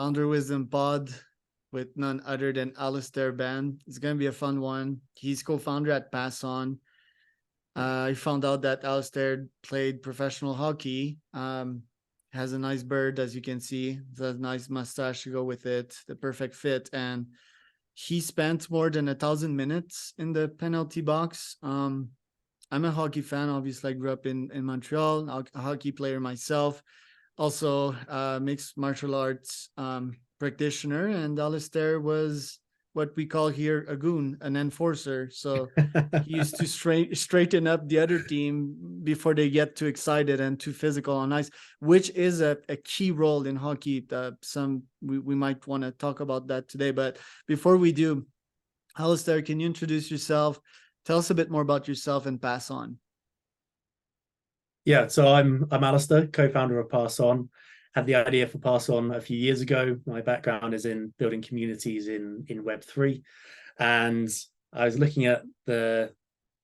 Founder Wisdom Pod with none other than Alistair Band. It's going to be a fun one. He's co-founder at Pass On. I found out that Alistair played professional hockey. Has a nice bird, as you can see. Has a nice mustache to go with it. The perfect fit. And he spent more than 1,000 minutes in the penalty box. I'm a hockey fan. Obviously, I grew up in Montreal. A hockey player myself. Also, mixed martial arts practitioner. And Alistair was what we call here a goon, an enforcer. So he used to straighten up the other team before they get too excited and too physical on ice, which is a key role in hockey. We might want to talk about that today. But before we do, Alistair, can you introduce yourself? Tell us a bit more about yourself and Pass On. Yeah, so I'm Alistair, co-founder of Pass On. Had the idea for Pass On a few years ago. My background is in building communities in Web3. And I was looking at the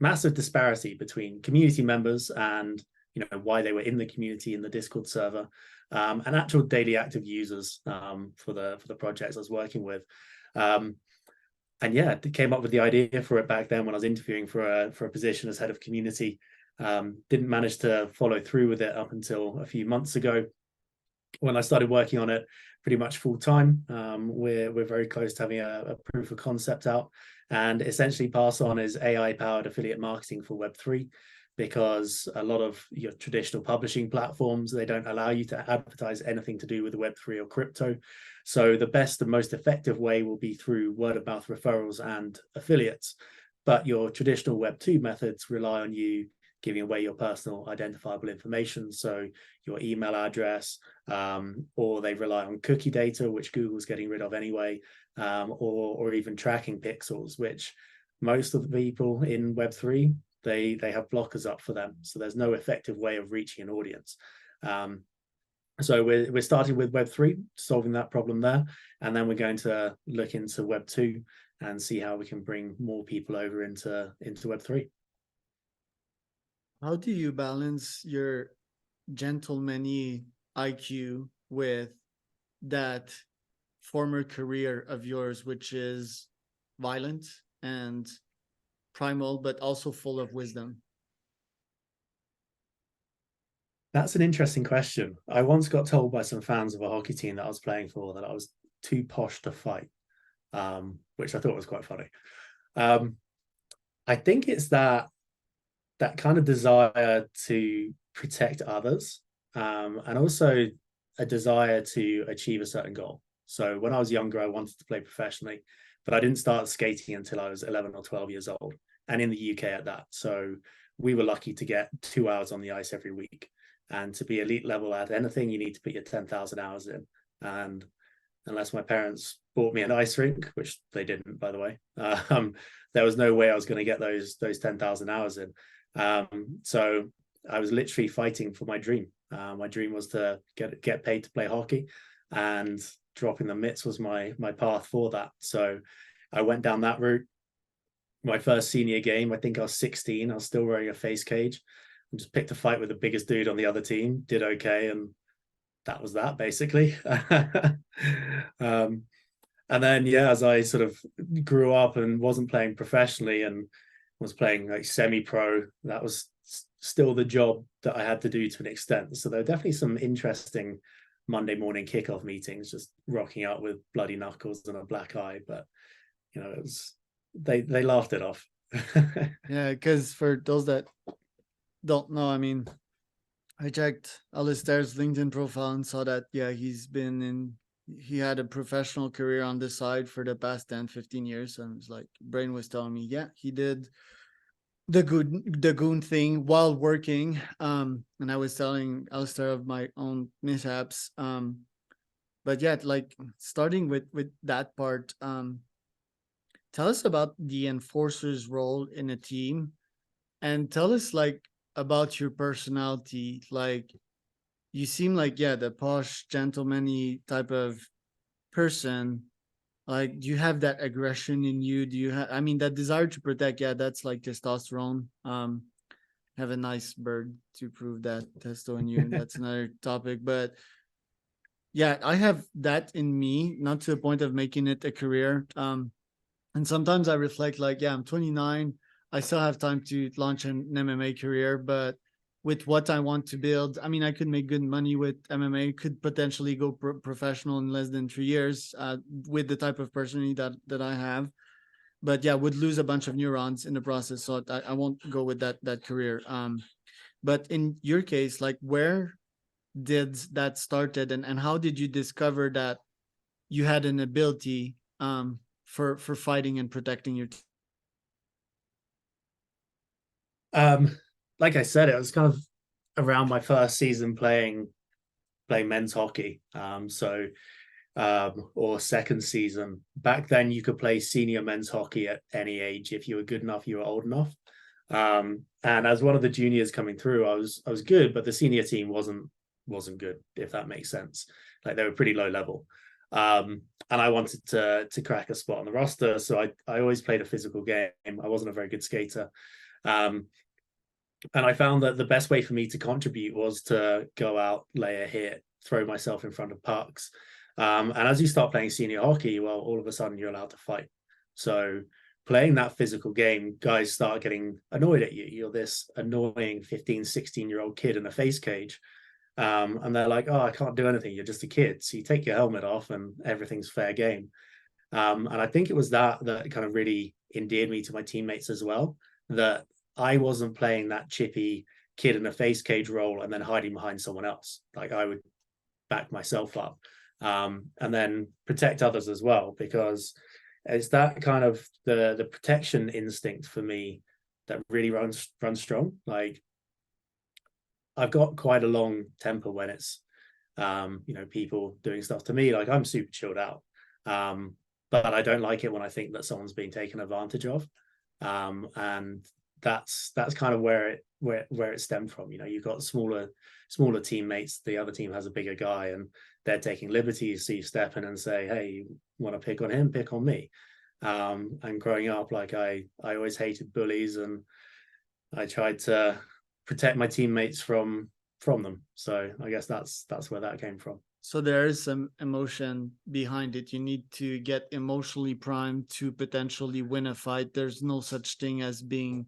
massive disparity between community members and why they were in the community in the Discord server, and actual daily active users for the projects I was working with. And yeah, came up with the idea for it back then when I was interviewing for a position as head of community. Didn't manage to follow through with it up until a few months ago when I started working on it pretty much full time. We're very close to having a proof of concept out, and essentially Pass On is AI powered affiliate marketing for Web3, because a lot of your traditional publishing platforms, they don't allow you to advertise anything to do with Web3 or crypto. So the best and most effective way will be through word of mouth referrals and affiliates. But your traditional Web2 methods rely on you giving away your personal identifiable information, so your email address, or they rely on cookie data, which Google's getting rid of anyway, or even tracking pixels, which most of the people in Web3, they have blockers up for them. So there's no effective way of reaching an audience. So we're starting with Web3, solving that problem there, and then we're going to look into Web2 and see how we can bring more people over into Web3. How do you balance your gentlemanly IQ with that former career of yours, which is violent and primal, but also full of wisdom? That's an interesting question. I once got told by some fans of a hockey team that I was playing for that I was too posh to fight, which I thought was quite funny. I think it's that kind of desire to protect others, and also a desire to achieve a certain goal. So when I was younger, I wanted to play professionally, but I didn't start skating until I was 11 or 12 years old, and in the UK at that. So we were lucky to get 2 hours on the ice every week. And to be elite level at anything, you need to put your 10,000 hours in. And unless my parents bought me an ice rink, which they didn't, by the way, there was no way I was going to get those 10,000 hours in. So I was literally fighting for my dream. My dream was to get paid to play hockey, and dropping the mitts was my path for that. So I went down that route. My first senior game, I think I was 16. I was still wearing a face cage. I just picked a fight with the biggest dude on the other team, did okay, and that was that basically. And then as I sort of grew up and wasn't playing professionally and was playing like semi-pro, that was still the job that I had to do to an extent. So there were definitely some interesting Monday morning kickoff meetings, just rocking out with bloody knuckles and a black eye. But it was they laughed it off. Yeah, because for those that don't know, I mean, I checked Alistair's LinkedIn profile and saw that he had a professional career on the side for the past 10-15 years. And it's like brain was telling me, yeah, he did the goon thing while working. And I was telling Alistair of my own mishaps. But yeah, like starting with that part, tell us about the enforcer's role in a team, and tell us like about your personality. Like, you seem like the posh gentlemanly type of person. Like, do you have that aggression in you? Do you have, I mean, that desire to protect? Yeah, that's like testosterone. Have a nice bird to prove that testo in you. That's another topic. But Yeah, I have that in me, not to the point of making it a career. And sometimes I reflect like, yeah, I'm 29. I still have time to launch an MMA career, but with what I want to build, I mean, I could make good money with MMA, could potentially go professional in less than 3 years with the type of personality that I have. But yeah, would lose a bunch of neurons in the process. So I won't go with that career. But in your case, like where did that started and how did you discover that you had an ability for fighting and protecting your Um, like I said, it was kind of around my first season playing men's hockey. Or second season. Back then, you could play senior men's hockey at any age if you were good enough, you were old enough. And as one of the juniors coming through, I was good, but the senior team wasn't good, if that makes sense. Like they were pretty low level. And I wanted to crack a spot on the roster, so I always played a physical game. I wasn't a very good skater. Um, and I found that the best way for me to contribute was to go out, lay a hit, throw myself in front of pucks. And as you start playing senior hockey, well, all of a sudden you're allowed to fight. So playing that physical game, guys start getting annoyed at you. You're this annoying 15, 16-year-old kid in a face cage. And they're like, oh, I can't do anything. You're just a kid. So you take your helmet off and everything's fair game. And I think it was that kind of really endeared me to my teammates as well, that I wasn't playing that chippy kid in a face cage role and then hiding behind someone else. Like I would back myself up, and then protect others as well, because it's that kind of the protection instinct for me that really runs strong. Like I've got quite a long temper when it's people doing stuff to me. Like I'm super chilled out. But I don't like it when I think that someone's being taken advantage of. And that's kind of where it stemmed from. You know, you've got smaller teammates. The other team has a bigger guy, and they're taking liberties. So you step in and say, "Hey, you want to pick on him? Pick on me." And growing up, like I always hated bullies, and I tried to protect my teammates from them. So I guess that's where that came from. so there is some emotion behind it. You need to get emotionally primed to potentially win a fight. There's no such thing as being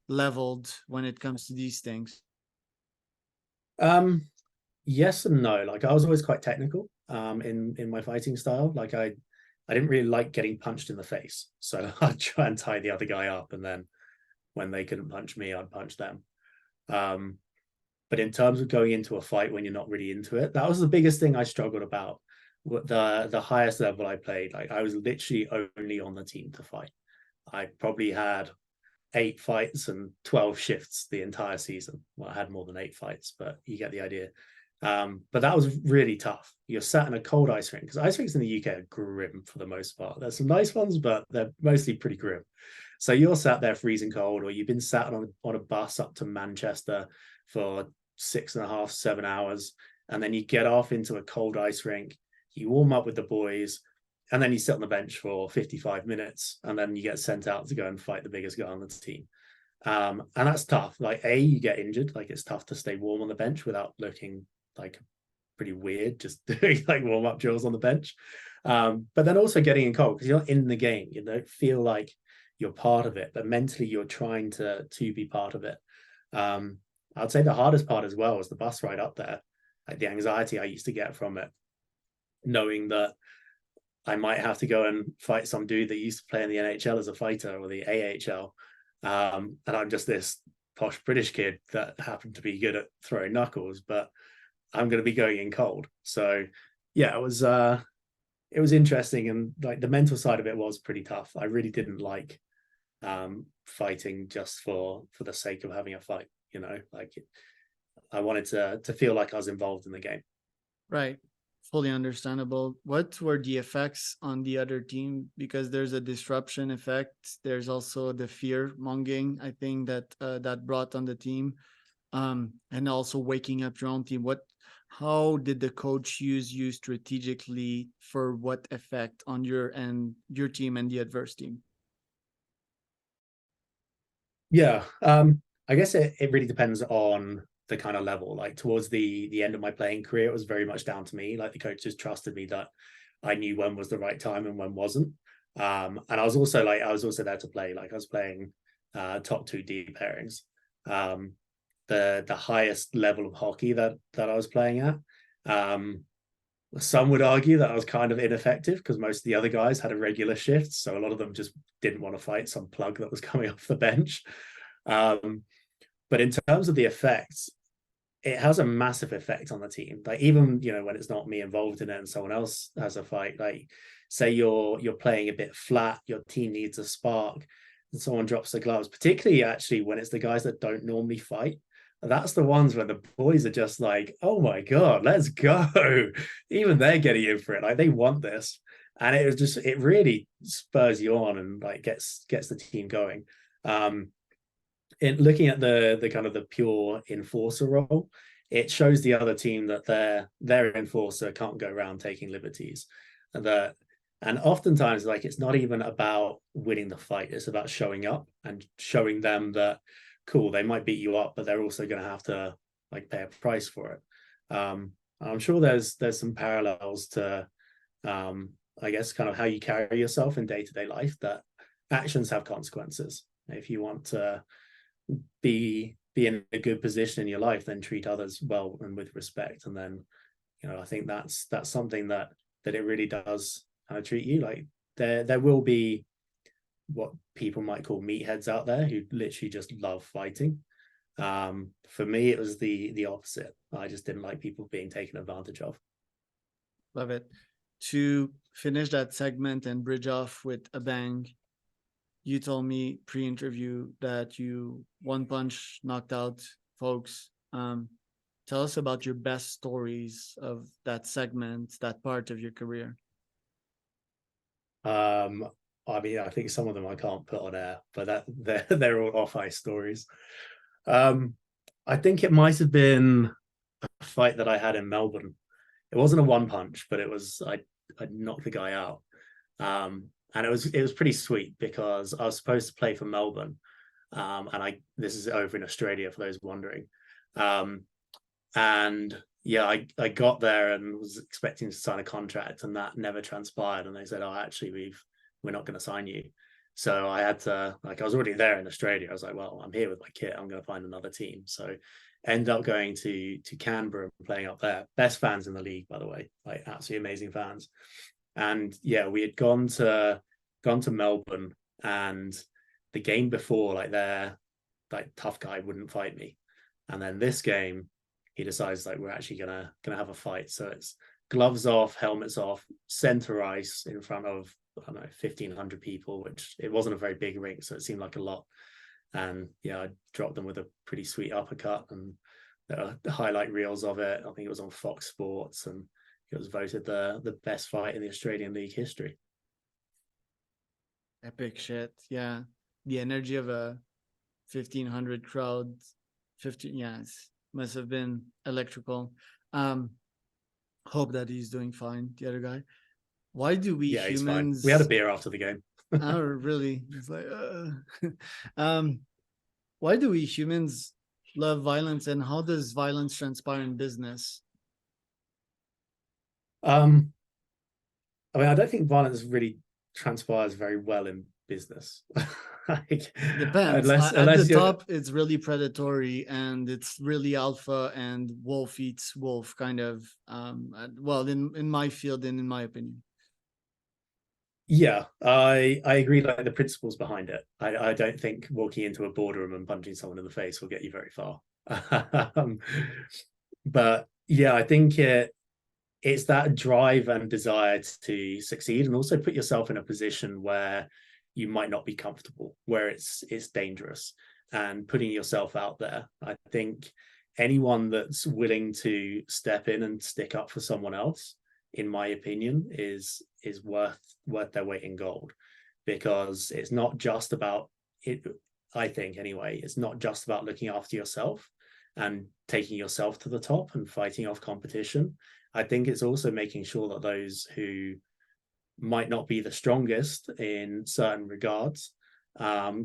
leveled when it comes to these things. Um, yes and no. Like I was always quite technical in my fighting style. Like I didn't really like getting punched in the face, so I'd try and tie the other guy up, and then when they couldn't punch me, I'd punch them. Um, but in terms of going into a fight when you're not really into it, that was the biggest thing I struggled about. The highest level I played, like I was literally only on the team to fight. I probably had 8 fights and 12 shifts the entire season. Well, I had more than 8 fights, but you get the idea. But that was really tough. You're sat in a cold ice rink, because ice rinks in the UK are grim for the most part. There's some nice ones, but they're mostly pretty grim. So you're sat there freezing cold, or you've been sat on a bus up to Manchester for 6.5, 7 hours, and then you get off into a cold ice rink, you warm up with the boys, and then you sit on the bench for 55 minutes, and then you get sent out to go and fight the biggest guy on the team. And that's tough. Like, you get injured. Like, it's tough to stay warm on the bench without looking like pretty weird, just doing like warm up drills on the bench. But then also getting in cold, because you're not in the game. You don't feel like you're part of it, but mentally you're trying to be part of it. I'd say the hardest part as well was the bus ride up there, like the anxiety I used to get from it, knowing that I might have to go and fight some dude that used to play in the NHL as a fighter, or the AHL. And I'm just this posh British kid that happened to be good at throwing knuckles, but I'm going to be going in cold. So yeah, it was interesting, and like the mental side of it was pretty tough. I really didn't like fighting just for the sake of having a fight. You know, like I wanted to feel like I was involved in the game. Right. Fully understandable. What were the effects on the other team? Because there's a disruption effect. There's also the fear mongering, I think, that brought on the team, and also waking up your own team. How did the coach use you strategically for what effect on your team and the adverse team? Yeah, I guess it really depends on the kind of level. Like towards the end of my playing career, it was very much down to me. Like the coaches trusted me that I knew when was the right time and when wasn't. And I was also there to play. Like I was playing top 2D pairings. The highest level of hockey that I was playing at. Some would argue that I was kind of ineffective because most of the other guys had a regular shift, so a lot of them just didn't want to fight some plug that was coming off the bench. But in terms of the effects, it has a massive effect on the team. Like even when it's not me involved in it and someone else has a fight, like say you're playing a bit flat, your team needs a spark, and someone drops the gloves, particularly actually when it's the guys that don't normally fight. That's the ones where the boys are just like, oh my God, let's go. Even they're getting in for it. Like they want this. And it really spurs you on and like gets the team going. In looking at the kind of the pure enforcer role, it shows the other team that their enforcer can't go around taking liberties. And oftentimes, like it's not even about winning the fight, it's about showing up and showing them that cool, they might beat you up, but they're also going to have to like pay a price for it. I'm sure there's some parallels to I guess kind of how you carry yourself in day-to-day life, that actions have consequences. If you want to be in a good position in your life, then treat others well and with respect. And then I think that's something that it really does kind of treat you like. There will be what people might call meatheads out there who literally just love fighting. For me, it was the opposite. I just didn't like people being taken advantage of. Love it. To finish that segment and bridge off with a bang, you told me pre-interview that you one punch knocked out folks. Tell us about your best stories of that segment, that part of your career. I mean, I think some of them I can't put on air, but they're all off ice stories. I think it might have been a fight that I had in Melbourne. It wasn't a one punch, but it was I knocked the guy out. And it was pretty sweet because I was supposed to play for Melbourne. And this is over in Australia for those wondering. And yeah, I got there and was expecting to sign a contract, and that never transpired. And they said, "Oh, actually, we're not going to sign you." So I had to, like, I was already there in Australia. I was like, "Well, I'm here with my kit. I'm going to find another team." So end up going to Canberra and playing up there. Best fans in the league, by the way, like absolutely amazing fans. And yeah, we had gone to Melbourne, and the game before, like their like tough guy wouldn't fight me, and then this game he decides like we're actually gonna have a fight. So it's gloves off, helmets off, center ice in front of I don't know 1,500 people, which it wasn't a very big rink, so it seemed like a lot. And yeah, I dropped them with a pretty sweet uppercut, and there are the highlight reels of it. I think it was on Fox Sports, and it was voted the best fight in the Australian League history. Epic shit. Yeah. The energy of a 1,500 crowd, 15, yeah, must have been electrical. Hope that he's doing fine, the other guy. Why do we Yeah, he's fine. humans... We had a beer after the game. Oh, really? It's like, why do we humans love violence, and how does violence transpire in business? I mean, I don't think violence really transpires very well in business. Like, Depends. At the top, it's really predatory and it's really alpha and wolf eats wolf kind of. Well, in my field and in my opinion. Yeah, I agree. Like the principles behind it, I don't think walking into a boardroom and punching someone in the face will get you very far. But yeah, I think it's that drive and desire to succeed, and also put yourself in a position where you might not be comfortable, where it's dangerous, and putting yourself out there. I think anyone that's willing to step in and stick up for someone else, in my opinion, is worth their weight in gold, because it's not just about it. I think anyway, it's not just about looking after yourself and taking yourself to the top and fighting off competition. I think it's also making sure that those who might not be the strongest in certain regards,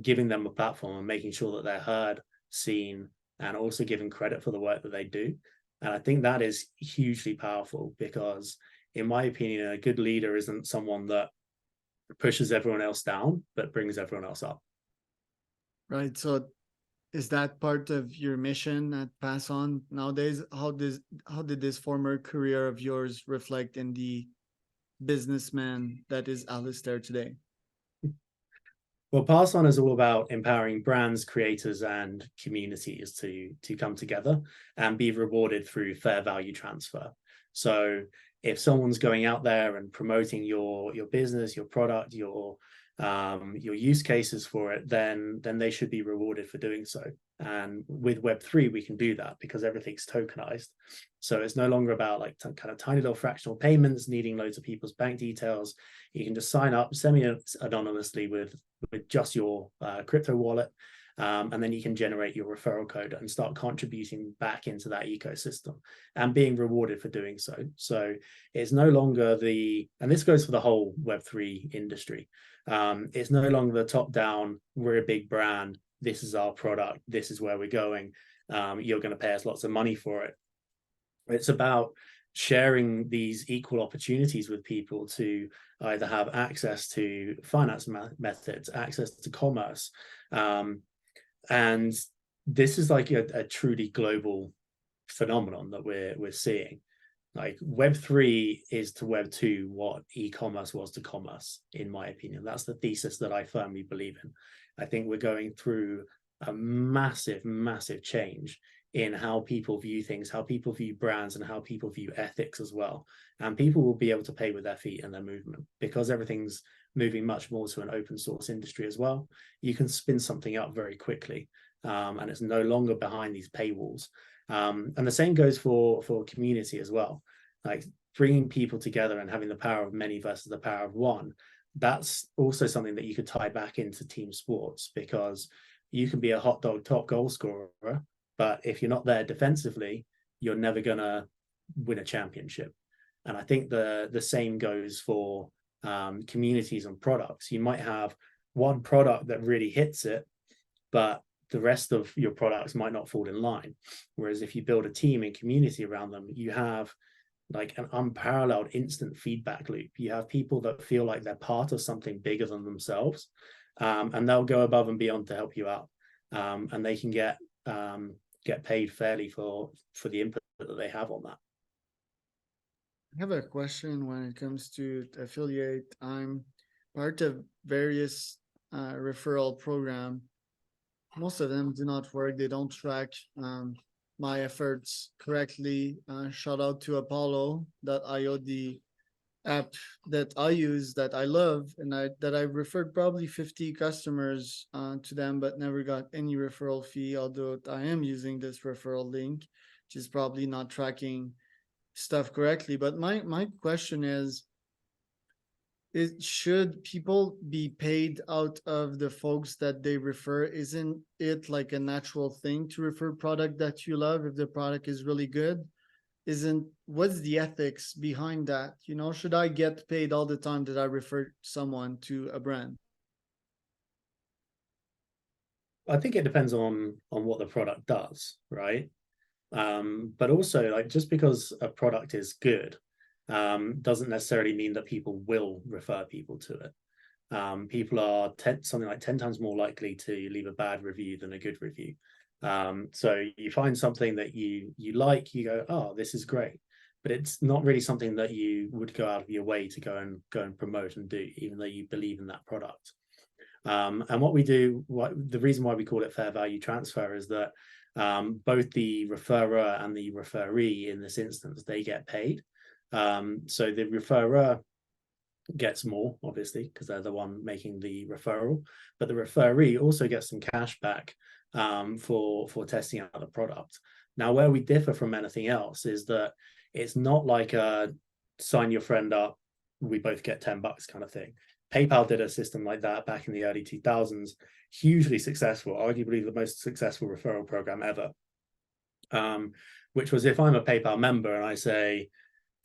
giving them a platform and making sure that they're heard, seen, and also giving credit for the work that they do. And I think that is hugely powerful because, in my opinion, a good leader isn't someone that pushes everyone else down, but brings everyone else up. Right. So is that part of your mission at Pass On nowadays? How did this former career of yours reflect in the businessman that is Alistair today? Well, Pass On is all about empowering brands, creators, and communities to come together and be rewarded through fair value transfer. So if someone's going out there and promoting your business, your product, your use cases for it, then they should be rewarded for doing so. And with Web3, we can do that because everything's tokenized. So it's no longer about like kind of tiny little fractional payments needing loads of people's bank details. You can just sign up semi-anonymously with just your crypto wallet, and then you can generate your referral code and start contributing back into that ecosystem and being rewarded for doing so. So it's no longer and this goes for the whole Web3 industry. It's no longer the top down, we're a big brand, this is our product, this is where we're going, you're going to pay us lots of money for it. It's about sharing these equal opportunities with people to either have access to finance methods, access to commerce. And this is like a truly global phenomenon that we're seeing. Like Web3 is to Web2 what e-commerce was to commerce, in my opinion. That's the thesis that I firmly believe in. I think we're going through a massive, massive change in how people view things, how people view brands, and how people view ethics as well. And people will be able to pay with their feet and their movement because everything's moving much more to an open source industry as well. You can spin something up very quickly, and it's no longer behind these paywalls. And the same goes for community as well. Like bringing people together and having the power of many versus the power of one. That's also something that you could tie back into team sports, because you can be a hot dog top goal scorer, but if you're not there defensively, you're never going to win a championship. And I think the same goes for communities and products. You might have one product that really hits it, but the rest of your products might not fall in line. Whereas if you build a team and community around them, you have like an unparalleled instant feedback loop. You have people that feel like they're part of something bigger than themselves, and they'll go above and beyond to help you out, and they can get paid fairly for the input that they have on that. I have a question when it comes to affiliate. I'm part of various referral program. Most of them do not work. They don't track my efforts correctly. Shout out to Apollo.io, the app that I use that I love, and that I referred probably 50 customers to them, but never got any referral fee, although I am using this referral link, which is probably not tracking stuff correctly. But my question is should people be paid out of the folks that they refer? Isn't it like a natural thing to refer product that you love if the product is really good? What's the ethics behind that? You know, should I get paid all the time that I refer someone to a brand? I think it depends on what the product does, right? But also, like, just because a product is good doesn't necessarily mean that people will refer people to it. People are something like 10 times more likely to leave a bad review than a good review. So you find something that you like, you go, oh, this is great, but it's not really something that you would go out of your way to go and promote and do, even though you believe in that product. And what we do, the reason why we call it fair value transfer is that both the referrer and the referee in this instance, they get paid. So the referrer gets more, obviously, because they're the one making the referral, but the referee also gets some cash back for testing out the product. Now, where we differ from anything else is that it's not like a sign your friend up, we both get $10 kind of thing. PayPal did a system like that back in the early 2000s, hugely successful, arguably the most successful referral program ever, which was if I'm a PayPal member and I say,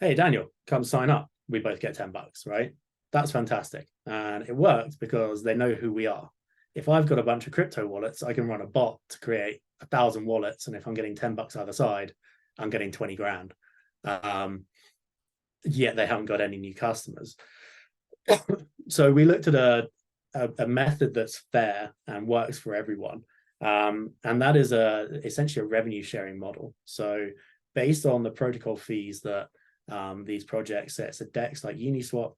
hey, Daniel, come sign up, we both get $10, right? That's fantastic. And it worked because they know who we are. If I've got a bunch of crypto wallets, I can run a bot to create 1,000 wallets, and if I'm getting $10 either side, I'm getting 20 grand. Yet they haven't got any new customers. So we looked at a method that's fair and works for everyone. And that is essentially a revenue sharing model. So based on the protocol fees that these projects set, so DEX like Uniswap,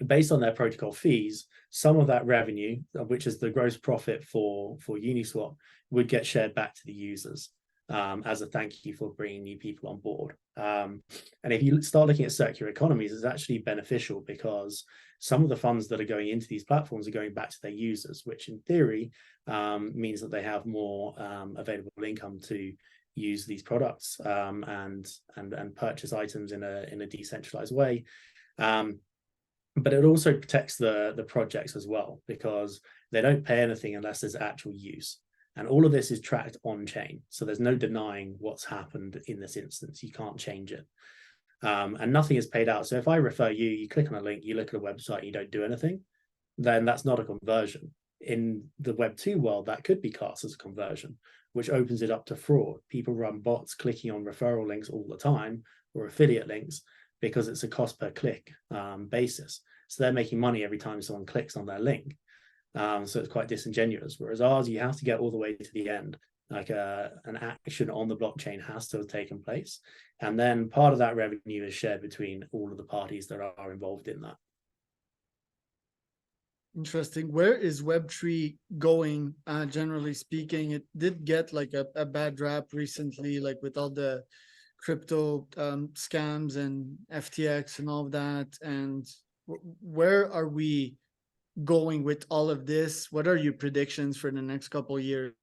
based on their protocol fees, some of that revenue, which is the gross profit for Uniswap, would get shared back to the users as a thank you for bringing new people on board. And if you start looking at circular economies, it's actually beneficial because some of the funds that are going into these platforms are going back to their users, which in theory means that they have more available income to use these products and purchase items in a decentralized way. But it also protects the projects as well, because they don't pay anything unless there's actual use. And all of this is tracked on chain. So there's no denying what's happened in this instance. You can't change it. And nothing is paid out. So if I refer you, you click on a link, you look at a website, you don't do anything, then that's not a conversion. In the Web 2 world, that could be classed as a conversion, which opens it up to fraud. People run bots clicking on referral links all the time, or affiliate links, because it's a cost per click basis. So they're making money every time someone clicks on their link. So it's quite disingenuous. Whereas ours, you have to get all the way to the end. Like an action on the blockchain has to have taken place. And then part of that revenue is shared between all of the parties that are involved in that. Interesting. Where is Web3 going, generally speaking? It did get like a bad rap recently, like with all the crypto scams and FTX and all of that. And where are we going with all of this? What are your predictions for the next couple of years?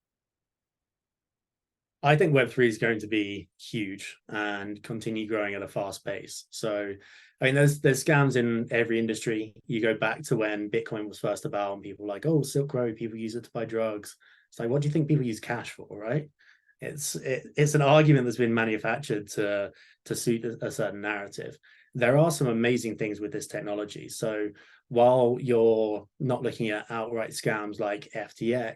I think Web3 is going to be huge and continue growing at a fast pace. So, I mean, there's scams in every industry. You go back to when Bitcoin was first about, and people were like, oh, Silk Road, people use it to buy drugs. It's like, what do you think people use cash for, right? It's an argument that's been manufactured to suit a certain narrative. There are some amazing things with this technology. So while you're not looking at outright scams like FTX,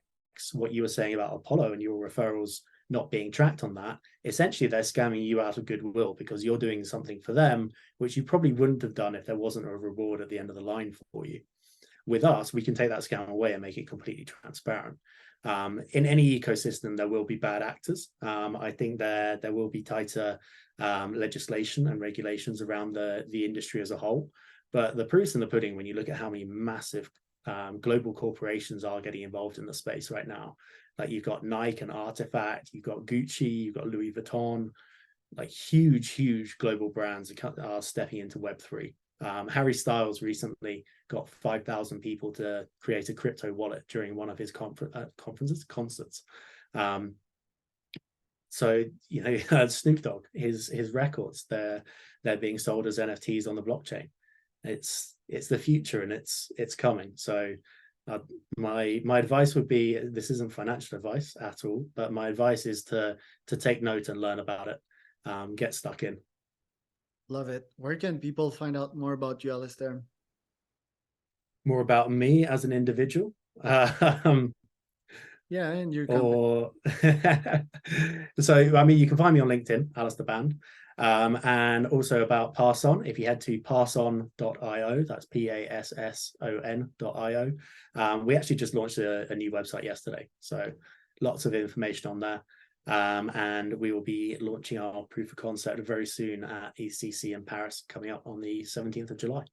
what you were saying about Apollo and your referrals not being tracked on that, essentially they're scamming you out of goodwill because you're doing something for them, which you probably wouldn't have done if there wasn't a reward at the end of the line for you. With us, we can take that scam away and make it completely transparent. In any ecosystem, there will be bad actors. I think there will be tighter legislation and regulations around the industry as a whole. But the proof's in the pudding when you look at how many massive global corporations are getting involved in the space right now. Like you've got Nike and Artifact, you've got Gucci, you've got Louis Vuitton, like huge global brands are stepping into Web3. Harry Styles recently got 5,000 people to create a crypto wallet during one of his concerts. So you know, Snoop Dogg, his records, they're being sold as NFTs on the blockchain. It's the future, and it's coming. So my advice would be, this isn't financial advice at all, but my advice is to take note and learn about it. Get stuck in. Love it. Where can people find out more about you, Alistair? More about me as an individual. Yeah, and your company. Or so I mean, you can find me on LinkedIn, Alistair Band. And also about Pass On. If you head to passon.io, that's passon.io. We actually just launched a new website yesterday, so lots of information on there. And we will be launching our proof of concept very soon at ECC in Paris, coming up on the 17th of July.